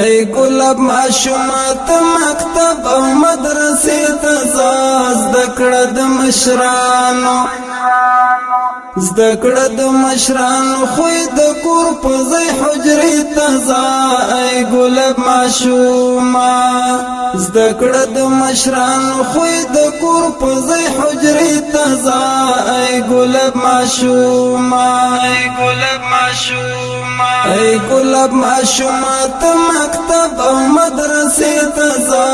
ای ګلاب ماشومات مکتب او مدرسې ته زده کړه د مشرانو زده کړه د مشرانو خوی د کور په ځای حجرې ته ځه ای ګلاب ماشومه زده کړه د مشرانو خوی د کور په ځای حجرې ته ځه ای ګلاب ماشومه ای ګلاب ماشومه ای ګلاب ماشومه ته مکتب او مدرسې ته ځه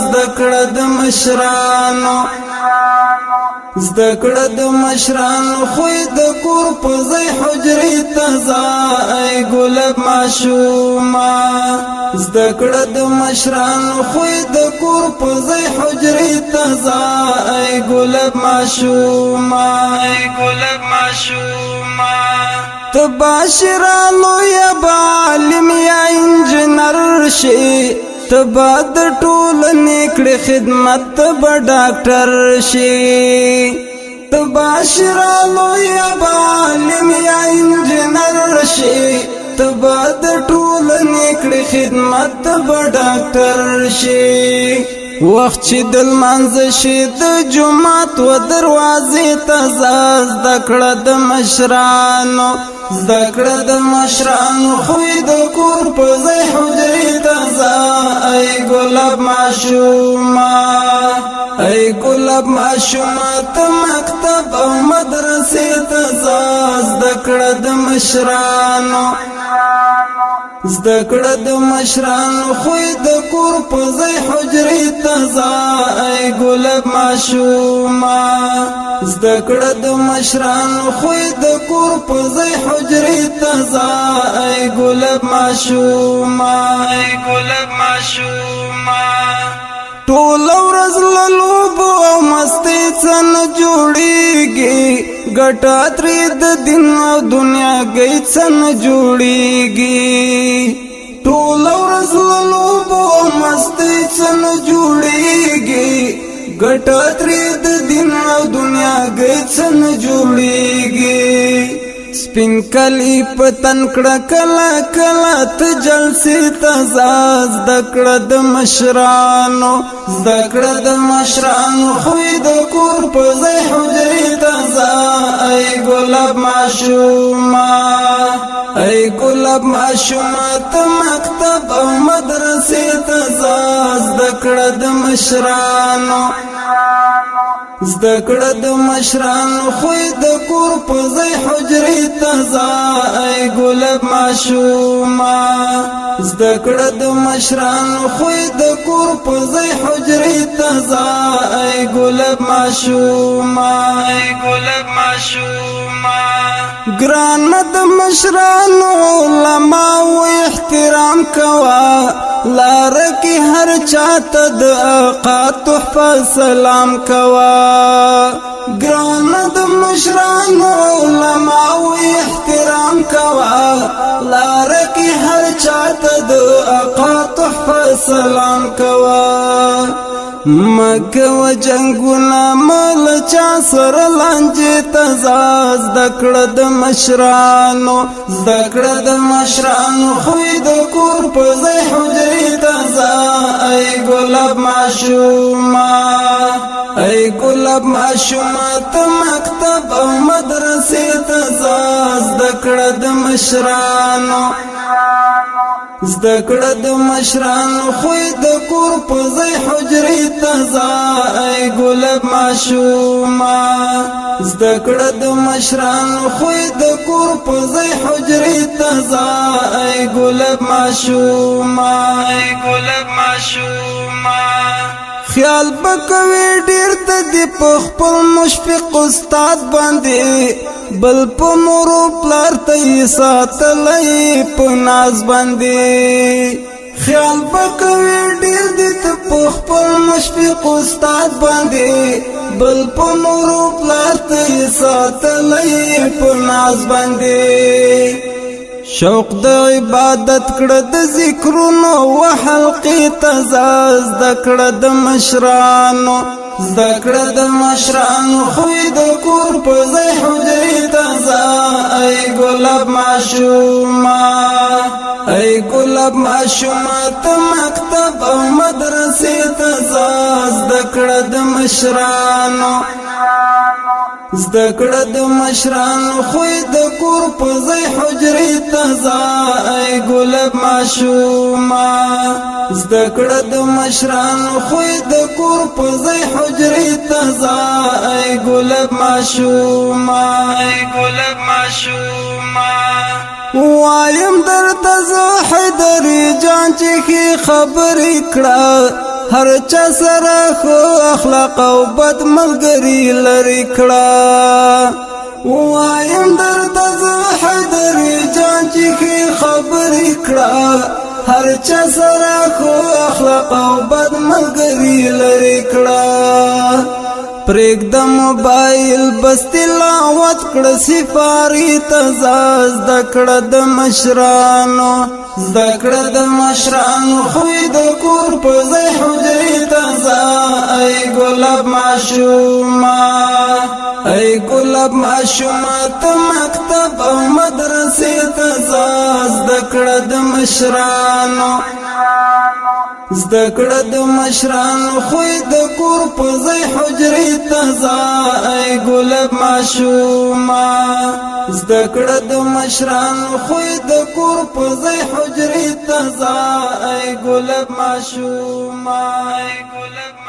زده کړه د مشرانو زده کړه د مشرانو خوی د کور په ځای حجرې ته ځه ای ګلاب ماشومه زده کړه د مشرانو خوی د کور په ځای حجرې ته ځه ای ګلاب ماشومه ای ګلاب ماشومه ته باشرانو یا عالم یا انجینر شي تبا د ټولنې کړې خدمت تبا ډاکټر شي تبا شرالو یا عالم یا انجینر شي تبا د ټولنې کړې خدمت تبا ډاکټر شي وخت چې د لمانځه شي د جومات و دروازې ته زده کړه د مشرانو زده کړه د مشرانو خوی د کور په ځای حجرې ته ځه ای ګلاب ماشومه ای ګلاب ماشومه ته مکتب او مدرسې ته ځه زده کړه د مشرانو زده کړه د مشرانو خوی د کور په ځای حجرې ته ځه ای ګلاب ماشومه زده کړه د مشرانو خوی د کور په ځای حجرې ته ځه ای ګلاب ماشومه ای ګلاب ماشومه ټول ورځ له لوبو او مستۍ څه نه جوړېږي ګټه ترې د دین او دنیا ګۍ څه نه جوړېږي ټول ورځ له لوبو او مستۍ څه نه جوړېږي ګټه ترې د دین او دنیا ګۍ څه نه جوړېږي سپین کلی پتن کړه کلا کلا ته جلسې ته ځه زده کړه د مشرانو زده کړه د مشرانو خوی د کور په ځای حجرې ته ځه ای ګلاب ماشومه ای ګلاب ماشومه ته مکتب او مدرسې ته ځه زده کړه د مشرانو زده کړه د مشرانو خوی د کور په ځای حجرې ته ځه ای ګلاب ماشومه زده کړه د مشرانو خوی د کور په ځای حجرې ته ځه ای ګلاب ماشومه ای ګلاب ماشومه ګران د مشرانو علما و احترام کوا لار کی هر چاته د آقا تحفه سلام کوا ګران د مشرانو علما و احترام کوا لار کی هر چاته د آقا تحفه سلام کوا مکه و جنگونه مل چا سره لانجې ته ځه زده کړه د مشرانو زده کړه د مشرانو خوی د کور په ځای حجرې ته ځه ای ګلاب ماشومه ای ګلاب ماشومه ته مکتب او مدرسې ته ځه زده کړه د مشرانو زده کړه د مشرانو خوی د کور په ځای حجرې ته ځه ای ګلاب ماشومه زده کړه د مشرانو خوی د کور په ځای حجرې ته ځه ای ګلاب ماشومه ای ګلاب ماشومه خیال بکوي ډیر ته دی په خپل مشفق استاد باندې بل په مورو پلار ته ساتلای په ناز باندې خیال بکوي ډیر دی ته په خپل مشفق استاد باندې بل په مورو پلار ته ساتلای په ناز باندې شوق د عبادت کړه د ذکرونو و حلقې ته زده کړه د مشرانو زده کړه د مشرانو خوی د کور په ځای حجرې ته ځه ای ګلاب ماشومه ای ګلاب ماشومات مکتب او مدرسې ته زده کړه د مشرانو زده کړه د مشرانو خوی د کور په ځای حجرې ته ځه ای ګلاب ماشومه زده کړه د مشرانو خوی د کور په ځای حجرې ته ځه ای ګلاب ماشومه ای ګلاب ماشومه وایم درته زه حیدري جان چې ښې خبرې کړه هر چا سره خو اخلاق او بد ملګري لرې کړه وایم درته زه حیدري جان چې ښې خبرې کړه هر چا سره خو اخلاق او بد ملګري لرې کړه پرېږده موبایل بس تلاوت کړه سفاري ته زده کړه د مشرانو زده کړه د مشرانو خوی د کور په ځای حجرې ته ځه ای ګلاب ماشومه ای ګلاب ماشومه ته مکتب او مدرسې ته ځه زده کړه د مشرانو زده کړه د مشرانو خوی د کور په ځای حجرې ته ځه ای ګلاب ماشومه زده کړه د مشرانو خوی د کور په ځای حجرې ته ځه ای ګلاب ماشومه ای ګلاب